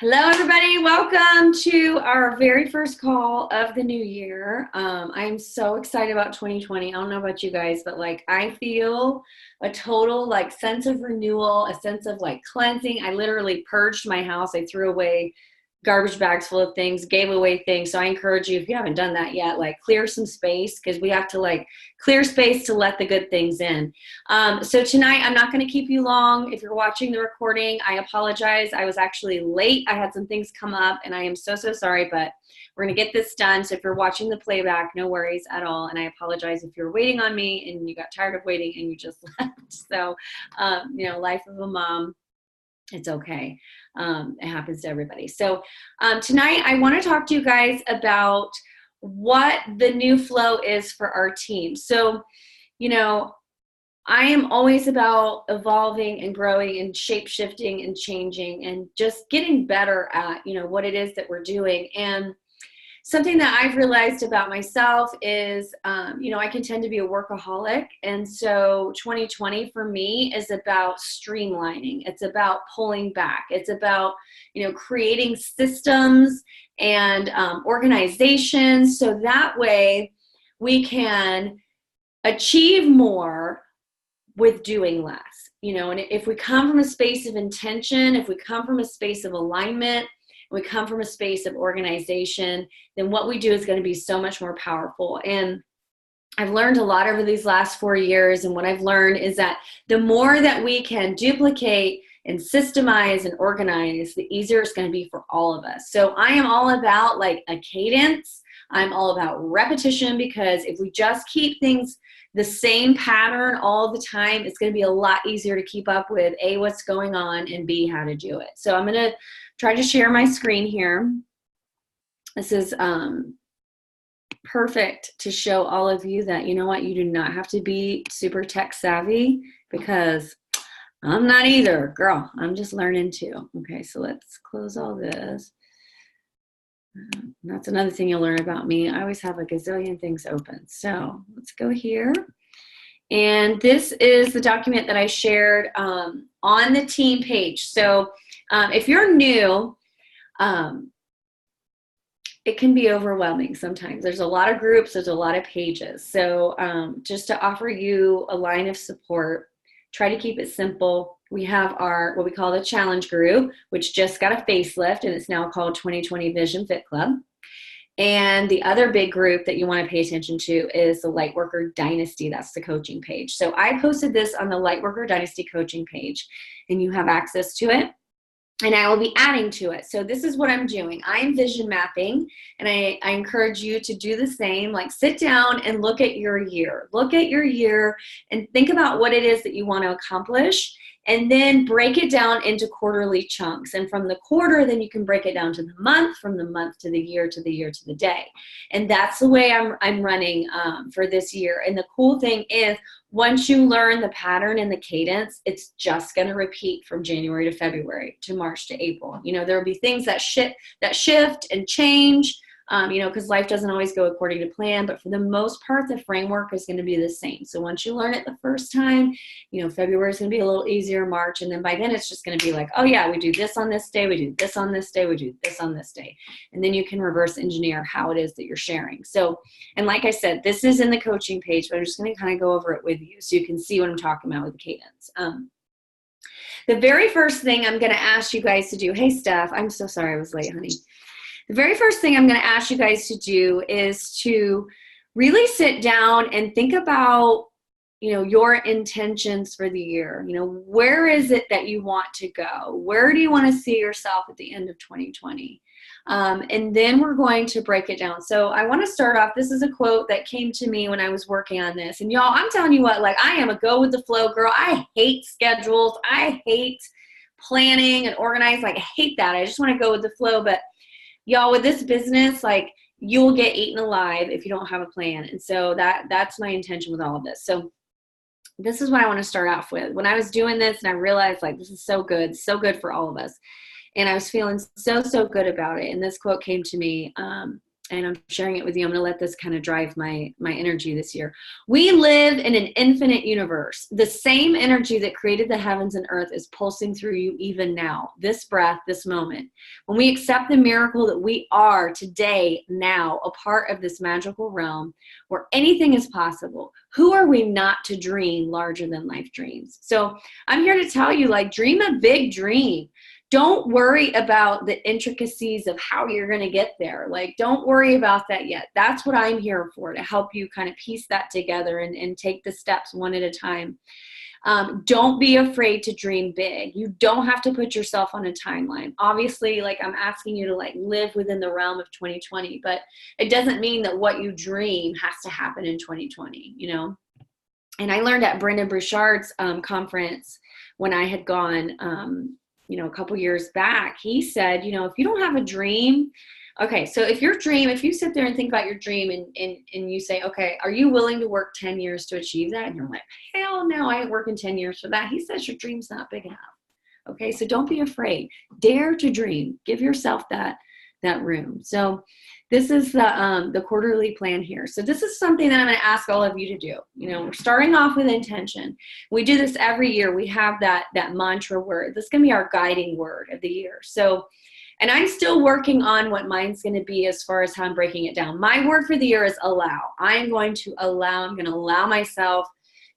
Hello, everybody. Welcome to our very first call of the new year. I'm so excited about 2020. I don't know about you guys, but I feel a total sense of renewal, a sense of cleansing. I literally purged my house. I threw away garbage bags full of things, gave away things. So I encourage you, if you haven't done that yet, clear some space, because we have to clear space to let the good things in. So tonight, I'm not going to keep you long. If you're watching the recording, I apologize. I was actually late. I had some things come up and I am so sorry, but we're going to get this done. So if you're watching the playback, no worries at all. And I apologize if you're waiting on me and you got tired of waiting and you just left. So, life of a mom. It's okay. It happens to everybody. So tonight I want to talk to you guys about what the new flow is for our team. So, I am always about evolving and growing and shape-shifting and changing and just getting better at, what it is that we're doing. And something that I've realized about myself is, I can tend to be a workaholic. And so 2020 for me is about streamlining. It's about pulling back. It's about, creating systems and organizations so that way we can achieve more with doing less. And if we come from a space of intention, if we come from a space of alignment, we come from a space of organization, then what we do is going to be so much more powerful. And I've learned a lot over these last 4 years. And what I've learned is that the more that we can duplicate and systemize and organize, the easier it's going to be for all of us. So I am all about a cadence. I'm all about repetition, because if we just keep things the same pattern all the time, it's going to be a lot easier to keep up with A, what's going on, and B, how to do it. So I'm going to try to share my screen here. This is perfect to show all of you that, you do not have to be super tech savvy, because I'm not either, girl. I'm just learning too. Okay, so let's close all this. That's another thing you'll learn about me. I always have a gazillion things open. So let's go here. And this is the document that I shared on the team page. So if you're new, it can be overwhelming sometimes. There's a lot of groups, there's a lot of pages. So just to offer you a line of support, try to keep it simple. We have our, what we call the challenge group, which just got a facelift, and it's now called 2020 Vision Fit Club. And the other big group that you want to pay attention to is the Lightworker Dynasty. That's the coaching page. So I posted this on the Lightworker Dynasty coaching page, and you have access to it. And I will be adding to it. So this is what I'm doing. I'm vision mapping, and I encourage you to do the same. Sit down and look at your year. Look at your year and think about what it is that you want to accomplish, and then break it down into quarterly chunks. And from the quarter, then you can break it down to the month, from the month to the year, to the year, to the day. And that's the way I'm running for this year. And the cool thing is, once you learn the pattern and the cadence, it's just going to repeat from January to February to March to April. There will be things that shift and change, because life doesn't always go according to plan. But for the most part, the framework is going to be the same. So once you learn it the first time, February is going to be a little easier, March. And then by then it's just going to be oh yeah, we do this on this day, we do this on this day, we do this on this day. And then you can reverse engineer how it is that you're sharing. So, and like I said, this is in the coaching page, but I'm just going to kind of go over it with you so you can see what I'm talking about with the cadence. The very first thing I'm going to ask you guys to do, hey Steph, I'm so sorry I was late, honey. The very first thing I'm going to ask you guys to do is to really sit down and think about, your intentions for the year. Where is it that you want to go? Where do you want to see yourself at the end of 2020? And then we're going to break it down. So I want to start off. This is a quote that came to me when I was working on this. And y'all, I'm telling you what, I am a go with the flow girl. I hate schedules. I hate planning and organizing. I hate that. I just want to go with the flow. But y'all, with this business, you'll get eaten alive if you don't have a plan. And so that's my intention with all of this. So this is what I want to start off with. When I was doing this and I realized this is so good for all of us. And I was feeling so good about it. And this quote came to me. and I'm sharing it with you. I'm going to let this kind of drive my energy this year. We live in an infinite universe. The same energy that created the heavens and earth is pulsing through you even now, this breath, this moment. When we accept the miracle that we are today, now, a part of this magical realm where anything is possible, who are we not to dream larger than life dreams? So I'm here to tell you, like, dream a big dream. Don't worry about the intricacies of how you're going to get there. Like, don't worry about that yet. That's what I'm here for, to help you kind of piece that together and take the steps one at a time. Don't be afraid to dream big. You don't have to put yourself on a timeline. Obviously, like, I'm asking you to like live within the realm of 2020, but it doesn't mean that what you dream has to happen in 2020, you know? And I learned at Brendon Burchard's conference when I had gone, you know, a couple years back, he said, you know, if you don't have a dream, okay, so if you sit there and think about your dream and you say, okay, are you willing to work 10 years to achieve that? And you're like, hell no, I ain't working 10 years for that. He says your dream's not big enough. Okay, so don't be afraid. Dare to dream. Give yourself that room. So this is the quarterly plan here. So this is something that I'm going to ask all of you to do. You know, we're starting off with intention. We do this every year. We have that mantra word. This is going to be our guiding word of the year. So, and I'm still working on what mine's going to be as far as how I'm breaking it down. My word for the year is allow. I'm going to allow myself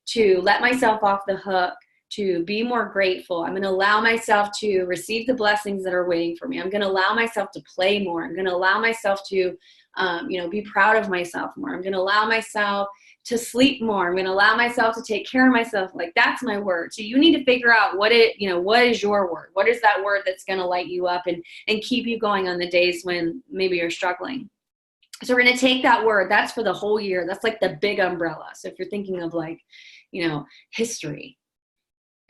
to let myself off the hook, to be more grateful. I'm going to allow myself to receive the blessings that are waiting for me. I'm going to allow myself to play more. I'm going to allow myself to, you know, be proud of myself more. I'm going to allow myself to sleep more. I'm going to allow myself to take care of myself. Like, that's my word. So you need to figure out what is your word? What is that word that's going to light you up and keep you going on the days when maybe you're struggling? So we're going to take that word. That's for the whole year. That's like the big umbrella. So if you're thinking of, like, you know, history,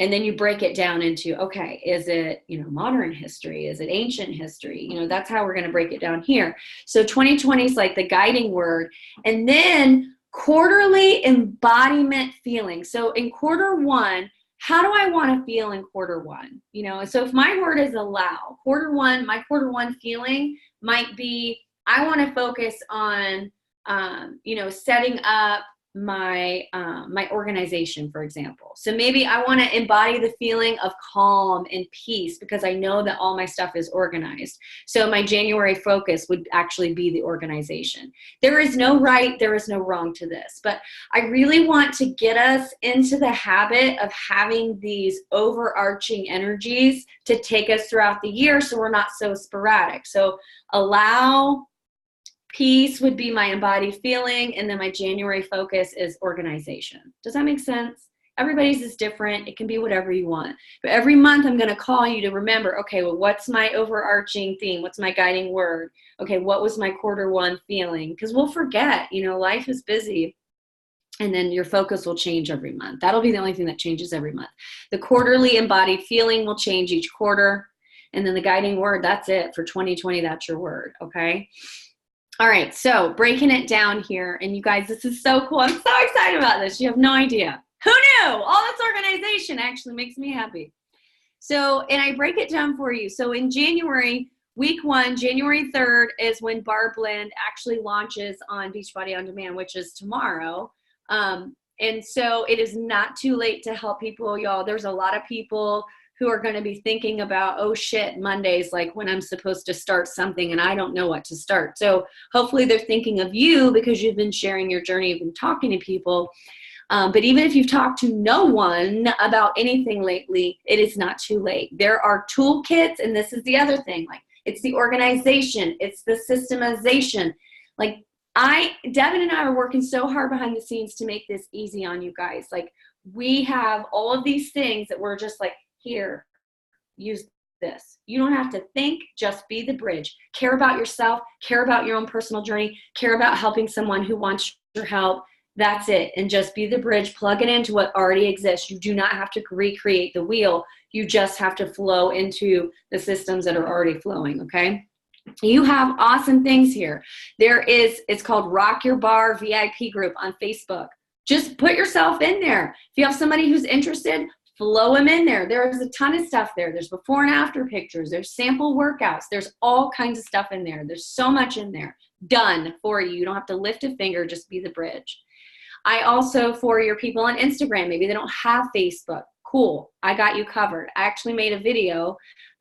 and then you break it down into, okay, is it, you know, modern history? Is it ancient history? You know, that's how we're going to break it down here. So 2020 is like the guiding word. And then quarterly embodiment feeling. So in quarter one, how do I want to feel in quarter one? You know, so if my word is allow, my quarter one feeling might be, I want to focus on, you know, setting up my organization, for example. So maybe I want to embody the feeling of calm and peace because I know that all my stuff is organized. So my January focus would actually be the organization. There is no right, there is no wrong to this, but I really want to get us into the habit of having these overarching energies to take us throughout the year so we're not so sporadic. So allow. Peace would be my embodied feeling, and then my January focus is organization. Does that make sense? Everybody's is different. It can be whatever you want. But every month I'm going to call you to remember, okay, well, what's my overarching theme? What's my guiding word? Okay, what was my quarter one feeling? Because we'll forget, you know, life is busy. And then your focus will change every month. That'll be the only thing that changes every month. The quarterly embodied feeling will change each quarter. And then the guiding word, that's it for 2020. That's your word, okay? All right, so breaking it down here, and you guys, this is so cool. I'm so excited about this. You have no idea. Who knew? All this organization actually makes me happy. So, and I break it down for you. So in January, week 1, January 3rd is when Bar Blend actually launches on Beachbody On Demand, which is tomorrow. And so it is not too late to help people, y'all. There's a lot of people who are going to be thinking about, oh shit, Monday's like when I'm supposed to start something and I don't know what to start. So hopefully they're thinking of you because you've been sharing your journey, you've been talking to people. But even if you've talked to no one about anything lately, it is not too late. There are toolkits, and this is the other thing, like it's the organization, it's the systemization. Like Devin and I are working so hard behind the scenes to make this easy on you guys. Like we have all of these things that we're just like, here, use this. You don't have to think, just be the bridge. Care about yourself, care about your own personal journey, care about helping someone who wants your help. That's it. And just be the bridge, plug it into what already exists. You do not have to recreate the wheel. You just have to flow into the systems that are already flowing, okay? You have awesome things here. It's called Rock Your Bar VIP group on Facebook. Just put yourself in there. If you have somebody who's interested, flow them in there. There's a ton of stuff there. There's before and after pictures. There's sample workouts. There's all kinds of stuff in there. There's so much in there. done for you. You don't have to lift a finger, just be the bridge. I also, for your people on Instagram, maybe they don't have Facebook. Cool, I got you covered. I actually made a video.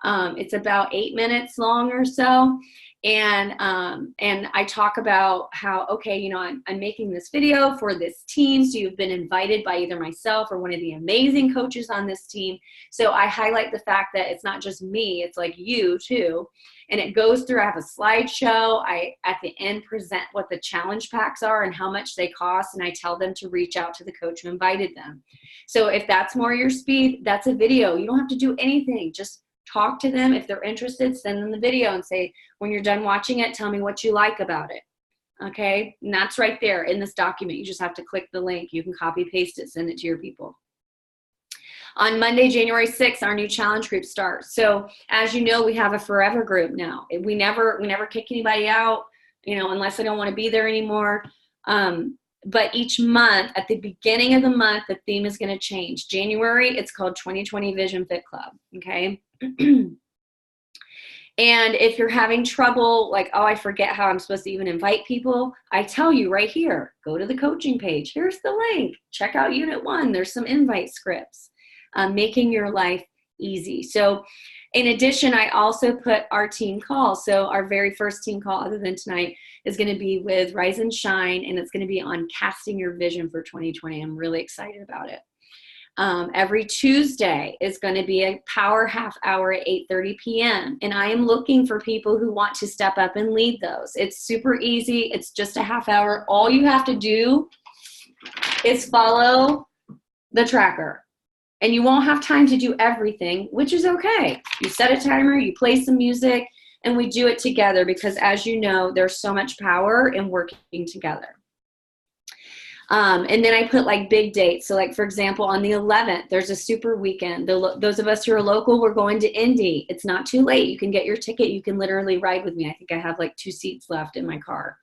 It's about 8 minutes long or so. And I talk about how, okay, you know, I'm making this video for this team. So you've been invited by either myself or one of the amazing coaches on this team. So I highlight the fact that it's not just me, it's like you too. And it goes through, I have a slideshow. I, at the end, present what the challenge packs are and how much they cost. And I tell them to reach out to the coach who invited them. So if that's more your speed, that's a video. You don't have to do anything. Just talk to them. If they're interested, send them the video and say, when you're done watching it, tell me what you like about it. Okay. And that's right there in this document. You just have to click the link. You can copy, paste it, send it to your people. On Monday, January 6th, our new challenge group starts. So as you know, we have a forever group now. We never kick anybody out, you know, unless they don't want to be there anymore. But each month, at the beginning of the month, the theme is going to change. January, it's called 2020 Vision Fit Club. Okay. And if you're having trouble, like, oh, I forget how I'm supposed to even invite people, I tell you right here, go to the coaching page. Here's the link. Check out Unit 1. There's some invite scripts. Making your life easy. So in addition, I also put our team call. So our very first team call, other than tonight, is going to be with Rise and Shine, and it's going to be on casting your vision for 2020. I'm really excited about it. Every Tuesday is going to be a power half hour at 8:30 p.m. And I am looking for people who want to step up and lead those. It's super easy. It's just a half hour. All you have to do is follow the tracker. And you won't have time to do everything, which is okay. You set a timer, you play some music, and we do it together because, as you know, there's so much power in working together. And then I put like big dates. So like, for example, on the 11th, there's a super weekend. Those of us who are local, we're going to Indy. It's not too late. You can get your ticket. You can literally ride with me. I think I have like 2 seats left in my car.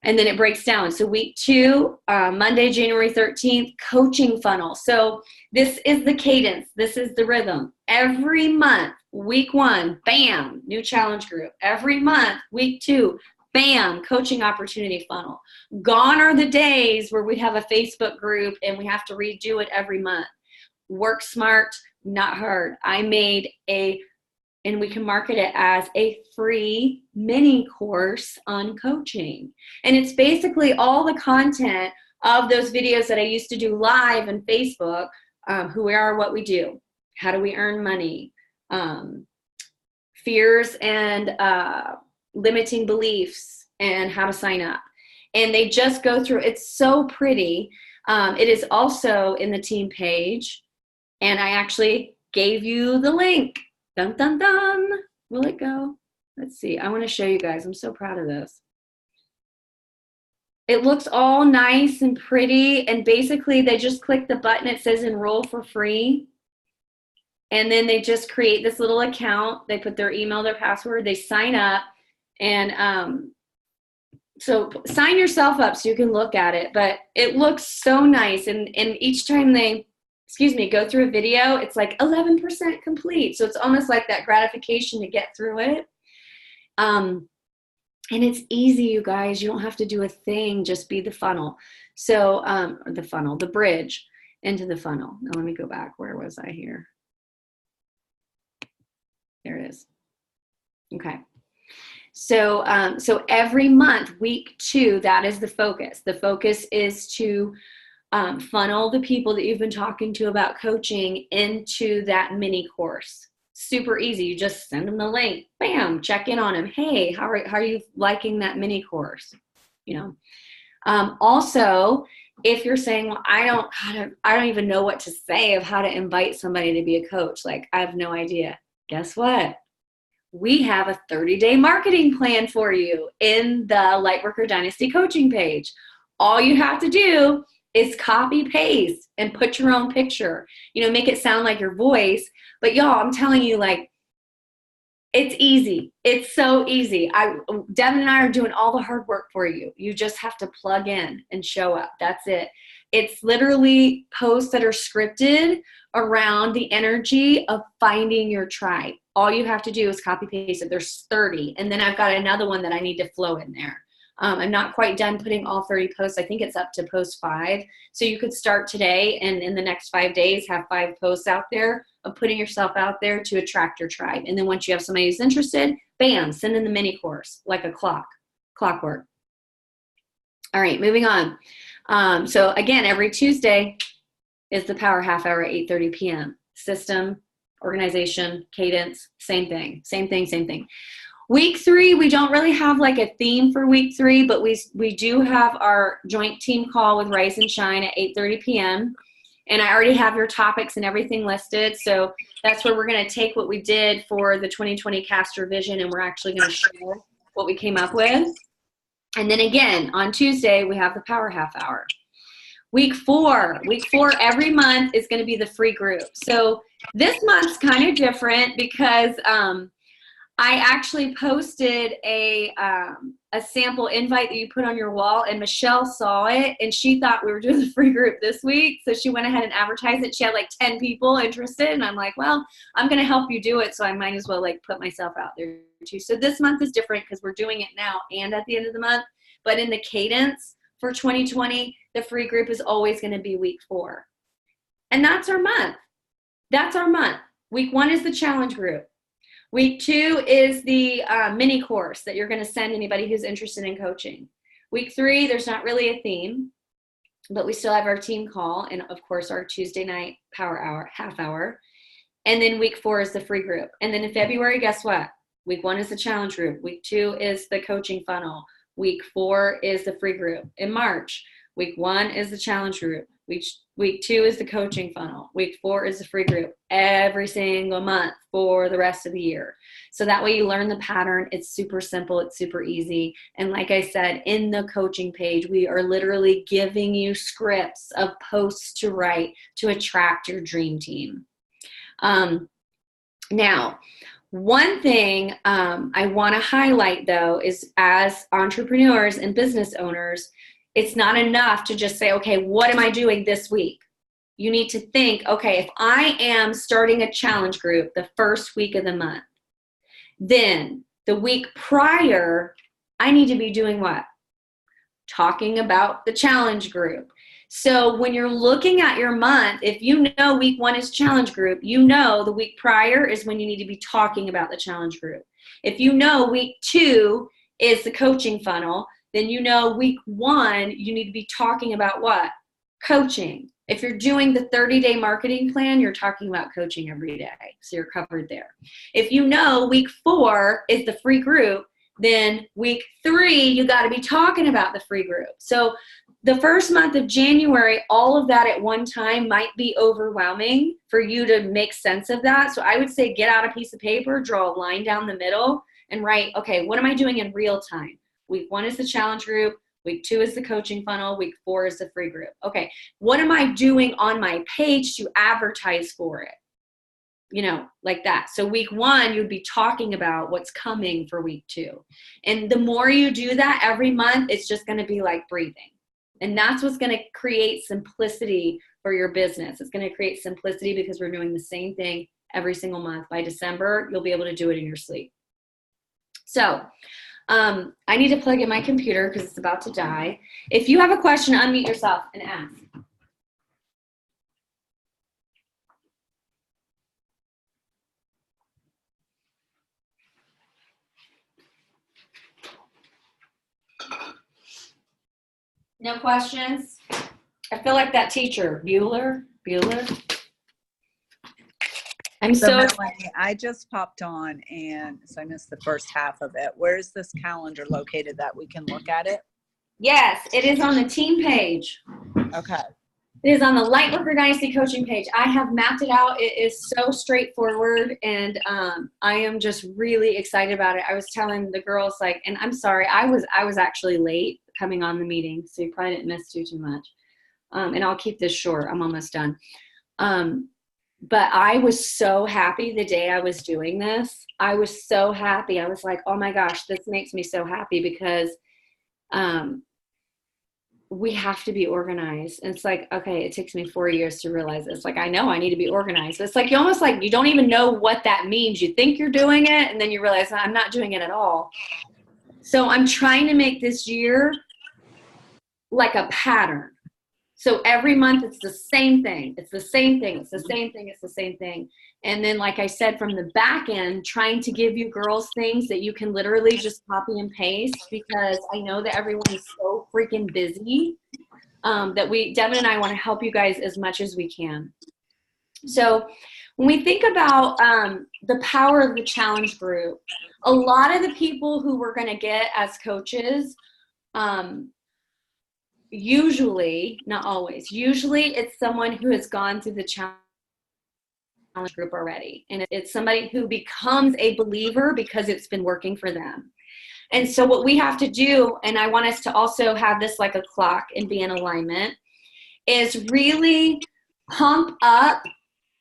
And then it breaks down. So week 2, Monday, January 13th, coaching funnel. So this is the cadence. This is the rhythm. Every month, week 1, bam, new challenge group. Every month, week 2, bam, coaching opportunity funnel. Gone are the days where we have a Facebook group and we have to redo it every month. Work smart, not hard. I made and we can market it as a free mini course on coaching. And it's basically all the content of those videos that I used to do live on Facebook. Who we are, what we do, how do we earn money, fears and limiting beliefs, and how to sign up. And they just go through, it's so pretty. It is also in the team page. And I actually gave you the link. Dun, dun, dun. Will it go? Let's see. I want to show you guys. I'm so proud of this. It looks all nice and pretty. And basically, they just click the button. It says enroll for free. And then they just create this little account. They put their email, their password. They sign up. And so sign yourself up so you can look at it. But it looks so nice. And each time they go through a video, it's like 11% complete. So it's almost like that gratification to get through it. And it's easy, you guys. You don't have to do a thing. Just be the funnel. So the bridge into the funnel. Now let me go back. Where was I here? There it is. Okay. So every month, week 2, that is the focus. The focus is to funnel the people that you've been talking to about coaching into that mini course. Super easy. You just send them the link. Bam, check in on them. Hey, how are you liking that mini course? You know. Also, if you're saying, well, I don't even know what to say of how to invite somebody to be a coach. Like, I have no idea. Guess what? We have a 30-day marketing plan for you in the Lightworker Dynasty coaching page. All you have to do is copy paste and put your own picture, make it sound like your voice. But y'all, I'm telling you, like, it's easy. It's so easy. Devin and I are doing all the hard work for you. You just have to plug in and show up. That's it. It's literally posts that are scripted around the energy of finding your tribe. All you have to do is copy paste it. There's 30. And then I've got another one that I need to flow in there. I'm not quite done putting all 30 posts. I think it's up to post 5. So you could start today and in the next 5 days have 5 posts out there of putting yourself out there to attract your tribe. And then once you have somebody who's interested, bam, send in the mini course like a clockwork. All right, moving on. So again, every Tuesday is the Power Half Hour at 8:30 p.m. System, organization, cadence, same thing. Week 3, we don't really have like a theme for week 3, but we do have our joint team call with Rise and Shine at 8:30 p.m. And I already have your topics and everything listed. So that's where we're going to take what we did for the 2020 Caster Vision, and we're actually going to share what we came up with. And then again, on Tuesday, we have the Power Half Hour. Week 4 every month is going to be the free group. So this month's kind of different because I actually posted a sample invite that you put on your wall, and Michelle saw it, and she thought we were doing the free group this week. So she went ahead and advertised it. She had like 10 people interested, and I'm like, well, I'm going to help you do it, so I might as well like put myself out there too. So this month is different because we're doing it now and at the end of the month. But in the cadence for 2020, the free group is always going to be week 4. And that's our month. Week 1 is the challenge group. Week 2 is the mini course that you're going to send anybody who's interested in coaching. Week 3, there's not really a theme, but we still have our team call and, of course, our Tuesday night power hour, half hour. And then week 4 is the free group. And then in February, guess what? Week 1 is the challenge group. Week 2 is the coaching funnel. Week 4 is the free group. In March, week 1 is the challenge group. Week 2 is the coaching funnel. Week 4 is the free group every single month for the rest of the year. So that way you learn the pattern. It's super simple. It's super easy. And like I said, in the coaching page, we are literally giving you scripts of posts to write to attract your dream team. Now, one thing I want to highlight, though, is as entrepreneurs and business owners, it's not enough to just say, okay, what am I doing this week? You need to think, okay, if I am starting a challenge group the first week of the month, then the week prior, I need to be doing what? Talking about the challenge group. So when you're looking at your month, if you know week 1 is challenge group, you know the week prior is when you need to be talking about the challenge group. If you know week 2 is the coaching funnel, then you know week 1, you need to be talking about what? Coaching. If you're doing the 30-day marketing plan, you're talking about coaching every day. So you're covered there. If you know week 4 is the free group, then week 3, you got to be talking about the free group. So the first month of January, all of that at one time might be overwhelming for you to make sense of that. So I would say get out a piece of paper, draw a line down the middle, and write, okay, what am I doing in real time? Week 1 is the challenge group. Week 2 is the coaching funnel. Week 4 is the free group. Okay, what am I doing on my page to advertise for it? You know, like that. So week 1, you'd be talking about what's coming for week 2. And the more you do that every month, it's just going to be like breathing. And that's what's going to create simplicity for your business. It's going to create simplicity because we're doing the same thing every single month. By December, you'll be able to do it in your sleep. So I need to plug in my computer because it's about to die. If you have a question, unmute yourself and ask. No questions? I feel like that teacher, Bueller. I'm so Melanie, I just popped on, and so I missed the first half of it. Where is this calendar located that we can look at it? Yes, it is on the team page. Okay. It is on the Lightworker Dynasty coaching page. I have mapped it out. It is so straightforward, and I am just really excited about it. I was telling the girls, like, and I'm sorry, I was actually late coming on the meeting, so you probably didn't miss too much. And I'll keep this short. I'm almost done. But I was so happy the day I was doing this. I was so happy. I was like, oh my gosh, this makes me so happy because we have to be organized. And it's like, okay, it takes me 4 years to realize this. Like, I know I need to be organized. It's like, you almost like, you don't even know what that means. You think you're doing it, and then you realize I'm not doing it at all. So I'm trying to make this year like a pattern. So every month it's the same thing. It's the same thing. It's the same thing. It's the same thing. And then, like I said, from the back end, trying to give you girls things that you can literally just copy and paste, because I know that everyone is so freaking busy that Devin and I want to help you guys as much as we can. So when we think about the power of the challenge group, a lot of the people who we're going to get as coaches, usually, not always, usually it's someone who has gone through the challenge group already. And it's somebody who becomes a believer because it's been working for them. And so what we have to do, and I want us to also have this like a clock and be in alignment, is really pump up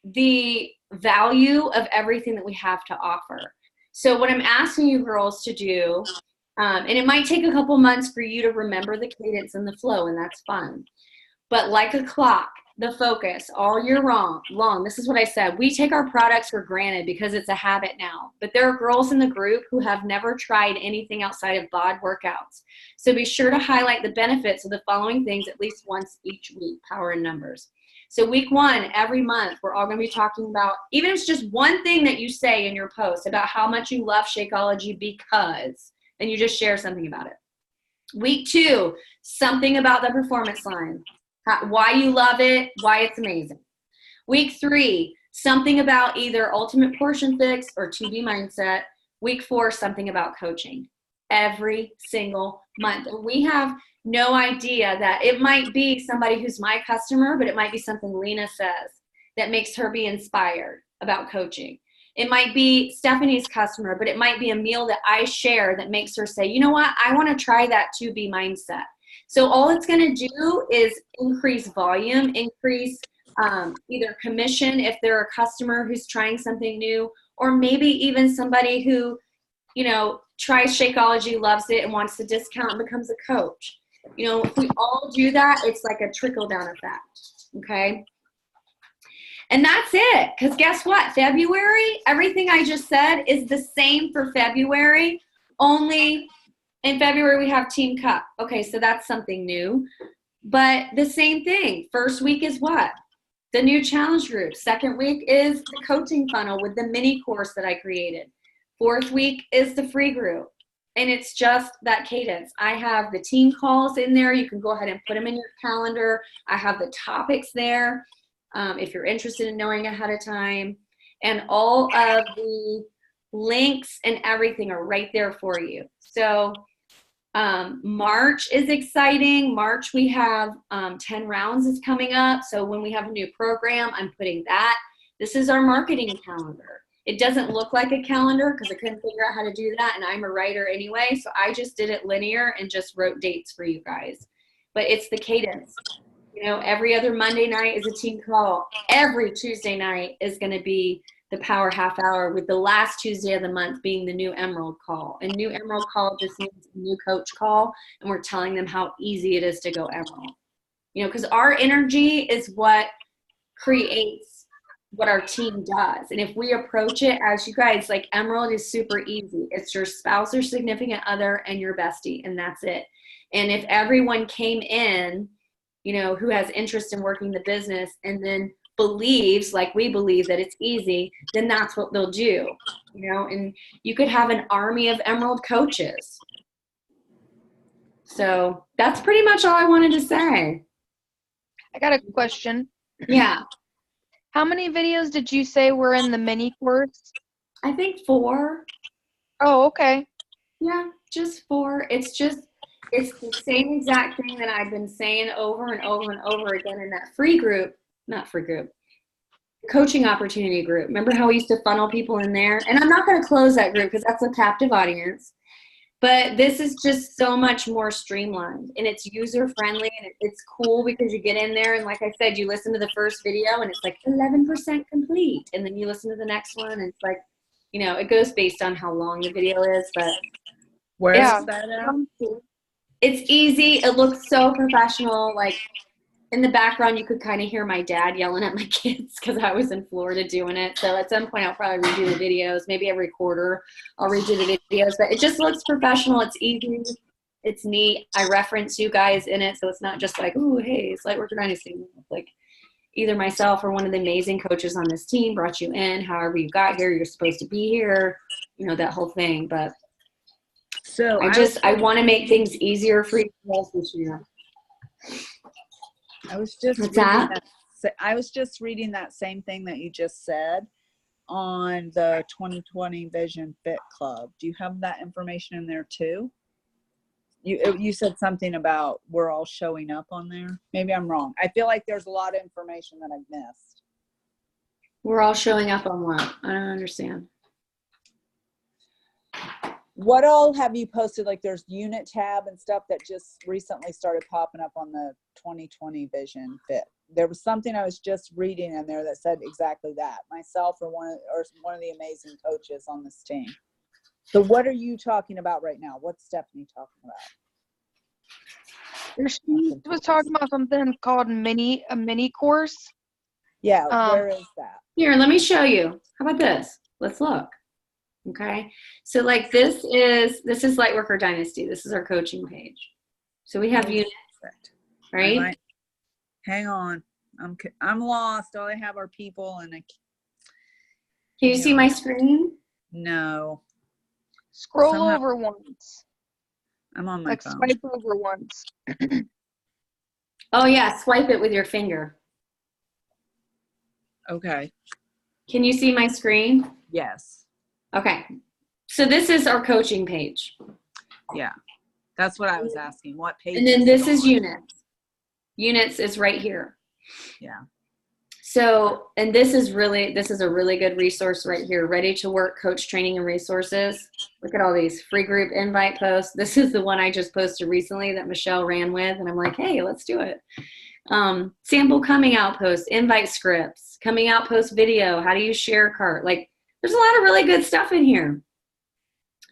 the value of everything that we have to offer. So what I'm asking you girls to do, and it might take a couple months for you to remember the cadence and the flow, and that's fun. But like a clock, the focus all year long, this is what I said. We take our products for granted because it's a habit now. But there are girls in the group who have never tried anything outside of bod workouts. So be sure to highlight the benefits of the following things at least once each week, power in numbers. So week 1, every month, we're all going to be talking about, even if it's just one thing that you say in your post about how much you love Shakeology because, and you just share something about it. Week 2, something about the performance line, why you love it, why it's amazing. Week 3, something about either Ultimate Portion Fix or 2B Mindset. Week 4, something about coaching. Every single month. And we have no idea that it might be somebody who's my customer, but it might be something Lena says that makes her be inspired about coaching. It might be Stephanie's customer, but it might be a meal that I share that makes her say, you know what, I want to try that 2B mindset. So all it's going to do is increase volume, increase either commission if they're a customer who's trying something new, or maybe even somebody who, you know, tries Shakeology, loves it, and wants to discount and becomes a coach. You know, if we all do that, it's like a trickle-down effect, okay? And that's it, because guess what? February, everything I just said is the same for February, only in February we have Team Cup. Okay, so that's something new. But the same thing. First week is what? The new challenge group. Second week is the coaching funnel with the mini course that I created. Fourth week is the free group. And it's just that cadence. I have the team calls in there. You can go ahead and put them in your calendar. I have the topics there if you're interested in knowing ahead of time. And all of the links and everything are right there for you. So March is exciting. March we have 10 rounds is coming up. So when we have a new program, I'm putting that. This is our marketing calendar. It doesn't look like a calendar because I couldn't figure out how to do that, and I'm a writer anyway, so I just did it linear and just wrote dates for you guys. But it's the cadence. You know, every other Monday night is a team call. Every Tuesday night is going to be the power half hour, with the last Tuesday of the month being the new Emerald call. And new Emerald call just means new coach call, and we're telling them how easy it is to go Emerald. You know, because our energy is what creates what our team does. And if we approach it as you guys, like Emerald is super easy. It's your spouse or significant other and your bestie, and that's it. And if everyone came in, you know, who has interest in working the business and then believes, like we believe, that it's easy, then that's what they'll do, you know, and you could have an army of Emerald coaches. So that's pretty much all I wanted to say. I got a question. Yeah. How many videos did you say were in the mini course? I think 4. Oh, okay. Yeah, just 4. It's the same exact thing that I've been saying over and over and over again in that free group, coaching opportunity group. Remember how we used to funnel people in there? And I'm not going to close that group because that's a captive audience. But this is just so much more streamlined, and it's user-friendly, and it's cool because you get in there, and like I said, you listen to the first video, and it's like 11% complete. And then you listen to the next one, and it's like, you know, it goes based on how long the video is. But where is that at? It's easy. It looks so professional. Like in the background, you could kind of hear my dad yelling at my kids because I was in Florida doing it. So at some point, I'll probably redo the videos. Maybe every quarter, I'll redo the videos. But it just looks professional. It's easy. It's neat. I reference you guys in it, so it's not just like, oh, hey, it's Lightworker Dynasty. It's like either myself or one of the amazing coaches on this team brought you in. However you got here, you're supposed to be here. You know, that whole thing. But So I want to make things easier for you guys this year. I was just What's that? I was just reading that same thing that you just said on the 2020 Vision Fit Club. Do you have that information in there too? You said something about we're all showing up on there. Maybe I'm wrong. I feel like there's a lot of information that I've missed. We're all showing up on what? I don't understand. What all have you posted? Like there's unit tab and stuff that just recently started popping up on the 2020 Vision Fit. There was something I was just reading in there that said exactly that. Myself or one of the amazing coaches on this team. So what are you talking about right now? What's Stephanie talking about? She was talking about something called a mini course. Yeah, where is that? Here, let me show you. How about this? Let's look. Okay. So like this is Lightworker Dynasty. This is our coaching page. So we have units, right? Hang on. I'm lost. All I have are people and Can you see my screen? No. Scroll over once. I'm on my phone. Swipe over once. Oh yeah, swipe it with your finger. Okay. Can you see my screen? Yes. Okay. So this is our coaching page. Yeah. That's what I was asking. What page? And then this is units. Units is right here. Yeah. So, and this is a really good resource right here. Ready to Work Coach Training and Resources. Look at all these free group invite posts. This is the one I just posted recently that Michelle ran with. And I'm like, hey, let's do it. Sample coming out posts, invite scripts, coming out post video. How do you share cart? Like there's a lot of really good stuff in here.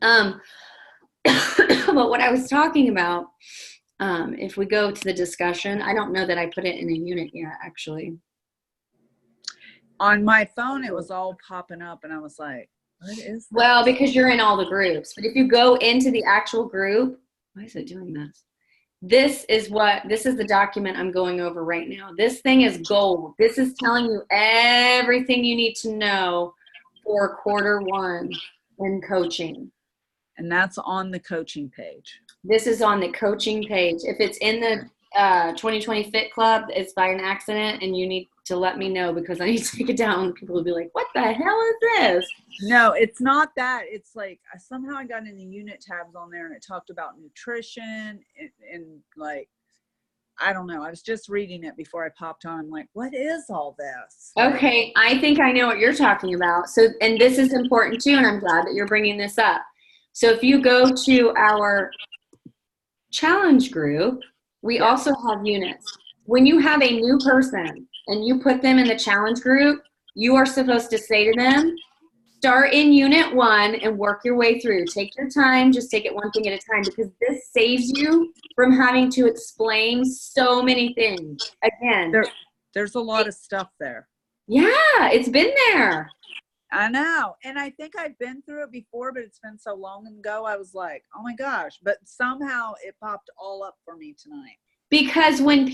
But what I was talking about, if we go to the discussion, I don't know that I put it in a unit yet, actually. On my phone, it was all popping up, and I was like, what is that? Well, because you're in all the groups. But if you go into the actual group, why is it doing this? This is the document I'm going over right now. This thing is gold. This is telling you everything you need to know for Q1 in coaching. And that's on the coaching page. This is on the coaching page. If it's in the 2020 Fit Club, it's by an accident, and you need to let me know because I need to take it down. People will be like, what the hell is this? No, it's not that. It's like somehow I got in the unit tabs on there and it talked about nutrition and like, I don't know. I was just reading it before I popped on. I'm like, what is all this? Okay, I think I know what you're talking about. So, and this is important too, and I'm glad that you're bringing this up. So if you go to our challenge group, we also have units. When you have a new person and you put them in the challenge group, you are supposed to say to them, start in unit 1 and work your way through. Take your time, just take it one thing at a time, because this saves you from having to explain so many things. Again, there's a lot of stuff there. Yeah, it's been there. I know. And I think I've been through it before, but it's been so long ago. I was like, oh my gosh. But somehow it popped all up for me tonight. Because when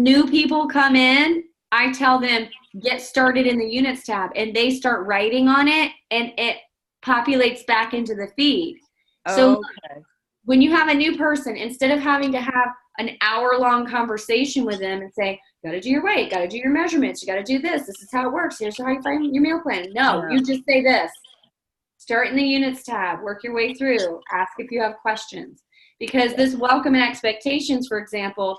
new people come in, I tell them, get started in the units tab, and they start writing on it, and it populates back into the feed. So okay. When you have a new person, instead of having to have an hour-long conversation with them and say, got to do your weight, got to do your measurements, you got to do this is how it works, here's how you find your meal plan. No, you just say this. Start in the units tab, work your way through, ask if you have questions. Because this welcome and expectations, for example,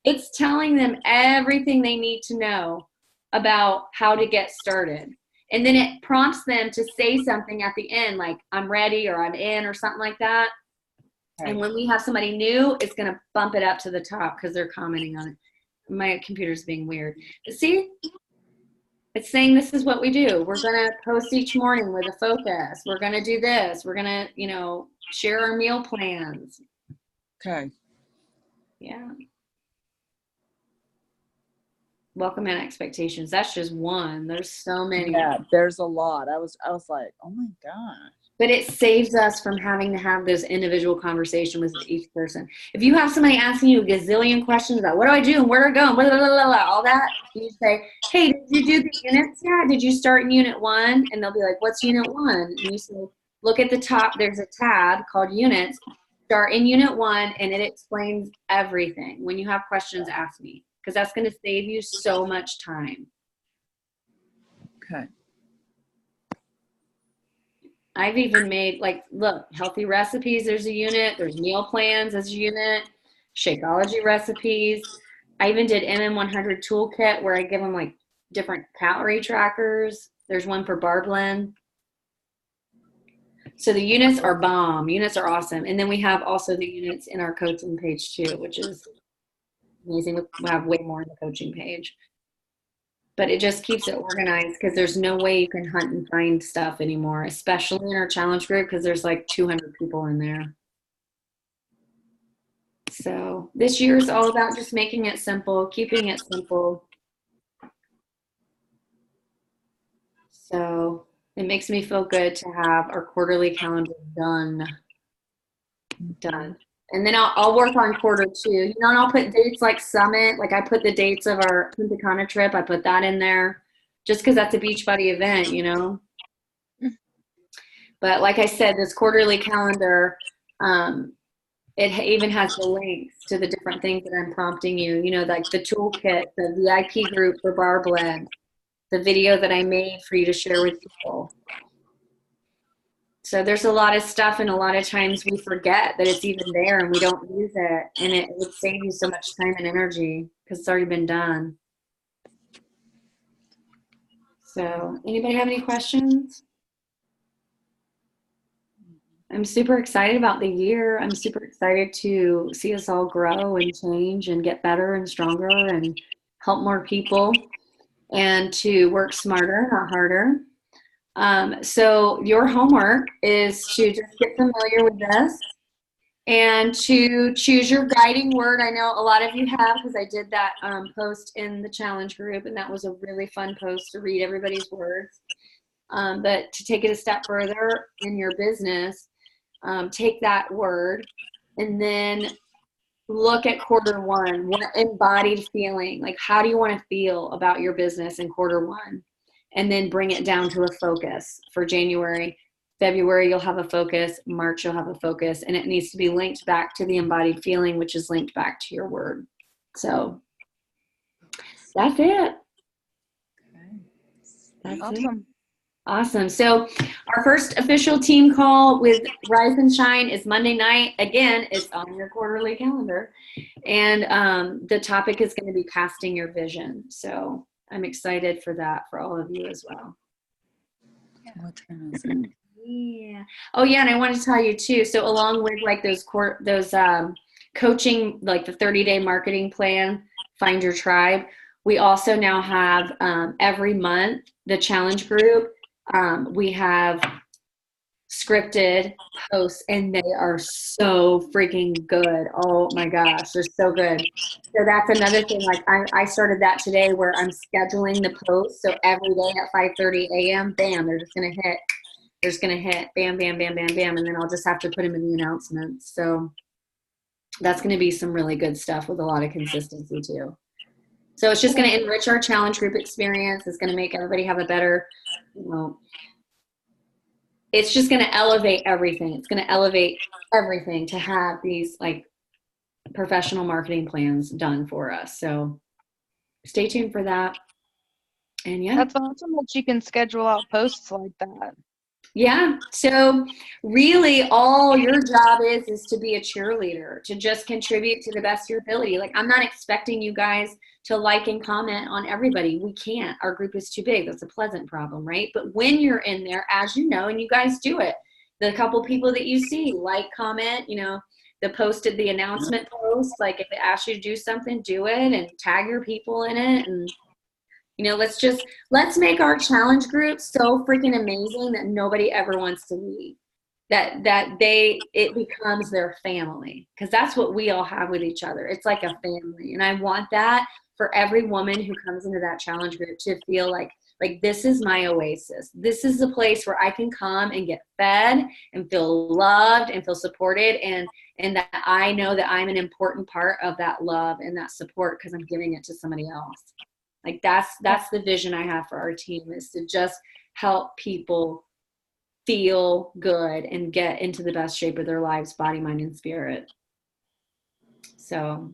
it's telling them everything they need to know about how to get started. And then it prompts them to say something at the end, like I'm ready or I'm in or something like that. Okay. And when we have somebody new, it's going to bump it up to the top because they're commenting on it. My computer's being weird. But see, it's saying this is what we do. We're going to post each morning with a focus. We're going to do this. We're going to, share our meal plans. Okay. Yeah. Welcome in expectations. That's just one. There's so many. Yeah, there's a lot. I was like, oh my gosh. But it saves us from having to have those individual conversation with each person. If you have somebody asking you a gazillion questions about what do I do and where do I go and blah, blah, blah, blah, all that, you say, hey, did you do the units yet? Did you start in unit 1? And they'll be like, what's unit 1? And you say, look at the top. There's a tab called units. Start in unit 1, and it explains everything. When you have questions, ask me, because that's going to save you so much time. Okay. I've even made, like, look, healthy recipes, there's a unit. There's meal plans as a unit. Shakeology recipes. I even did MM100 toolkit where I give them, like, different calorie trackers. There's one for bar blend. So the units are bomb. Units are awesome. And then we have also the units in our coaching page too, which is amazing. We have way more in the coaching page. But it just keeps it organized because there's no way you can hunt and find stuff anymore, especially in our challenge group because there's like 200 people in there. So this year is all about just making it simple, keeping it simple. So it makes me feel good to have our quarterly calendar done. And then I'll work on quarter 2. You know, and I'll put dates like Summit. Like I put the dates of our Punta Cana trip. I put that in there just because that's a Beachbody event, you know. But like I said, this quarterly calendar, it even has the links to the different things that I'm prompting you. You know, like the toolkit, the VIP group for Bar Blend, the video that I made for you to share with people. So there's a lot of stuff, and a lot of times we forget that it's even there and we don't use it, and it would save you so much time and energy because it's already been done. So anybody have any questions? I'm super excited about the year. I'm super excited to see us all grow and change and get better and stronger and help more people and to work smarter, not harder. So your homework is to just get familiar with this and to choose your guiding word. I know a lot of you have because I did that post in the challenge group, and that was a really fun post to read everybody's words. But to take it a step further in your business, take that word and then look at quarter 1. What embodied feeling, like how do you want to feel about your business in quarter 1? And then bring it down to a focus for January. February, you'll have a focus. March, you'll have a focus. And it needs to be linked back to the embodied feeling, which is linked back to your word. So that's it. That's Awesome. it. Awesome. So our first official team call with Rise and Shine is Monday night. Again, it's on your quarterly calendar. And the topic is going to be casting your vision. So I'm excited for that for all of you as well. What time is it? Yeah. Oh yeah, and I wanted to tell you too. So along with like those coaching, like the 30-day marketing plan, Find Your Tribe, we also now have every month the challenge group. We have scripted posts, and they are so freaking good. Oh my gosh, they're so good. So that's another thing. Like I started that today where I'm scheduling the posts. So every day at 5:30 a.m., bam, they're just going to hit. They're just going to hit, bam, bam, bam, bam, bam. And then I'll just have to put them in the announcements. So that's going to be some really good stuff with a lot of consistency too. So it's just going to enrich our challenge group experience. It's going to make everybody have a better, it's just going to elevate everything. It's going to elevate everything to have these like professional marketing plans done for us. So stay tuned for that. And yeah. That's awesome that you can schedule out posts like that. Yeah. So really all your job is to be a cheerleader, to just contribute to the best of your ability. Like I'm not expecting you guys to like and comment on everybody. We can't. Our group is too big. That's a pleasant problem, right? But when you're in there, as you know, and you guys do it, the couple people that you see, like, comment, the announcement post, like if it asks you to do something, do it and tag your people in it. And let's make our challenge group so freaking amazing that nobody ever wants to leave. it becomes their family, because that's what we all have with each other. It's like a family, and I want that for every woman who comes into that challenge group to feel like this is my oasis. This is the place where I can come and get fed and feel loved and feel supported, and that I know that I'm an important part of that love and that support because I'm giving it to somebody else. Like that's the vision I have for our team, is to just help people feel good and get into the best shape of their lives, body, mind, and spirit. So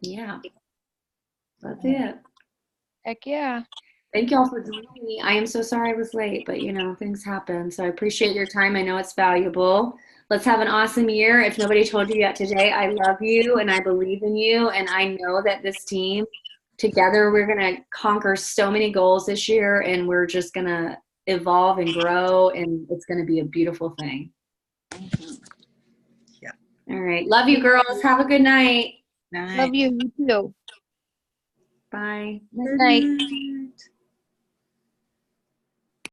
yeah, that's it. Heck yeah. Thank you all for joining me. I am so sorry I was late, but things happen. So I appreciate your time. I know it's valuable. Let's have an awesome year. If nobody told you yet today, I love you and I believe in you. And I know that this team together, we're going to conquer so many goals this year, and we're just going to evolve and grow, and it's going to be a beautiful thing. Yeah. All right. Love you, girls. Have a good night. Night. Love you. You too. Bye. Good night.